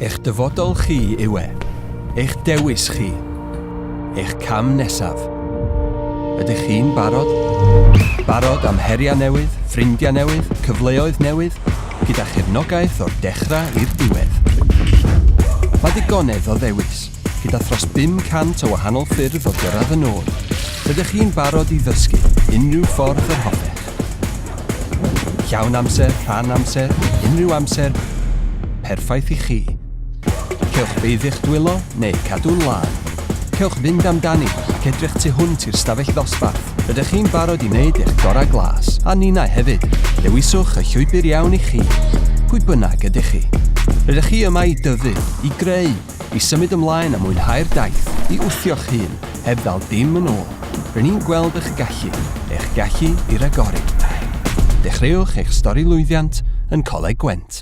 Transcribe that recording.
Eich dyfodol chi yw e. Eich dewis chi. Eich cam nesaf. Ydych chi'n barod? Barod am heriau newydd, ffrindiau newydd, cyfleoedd newydd, gyda chefnogaeth o'r dechrau i'r diwedd. Mae digonedd o ddewis, gyda thros 500 o wahanol ffyrdd o gyrraedd yn ôl. Ydych chi'n barod i ddysgu unrhyw ffordd yr hoffech? Llawn amser, rhan amser, unrhyw amser, perffaith i chi. Cewch beiddi'ch dwylo neu cadw'n lân. Cewch fynd amdani ac edrych tu hwnt i'r stafell ddosbarth. Ydych chi'n barod i wneud eich gorau glas, a ninnau hefyd. Dewiswch y llwybr iawn i chi. Pwy bynnag ydych chi? Rydych chi yma i dyfu, i greu, i symud ymlaen a mwynhau'r daith, i wthio'ch hun, heb ddal dim yn ôl. Rydyn ni'n gweld eich gallu i'r agori. Dechreuwch eich stori lwyddiant yn Coleg Gwent.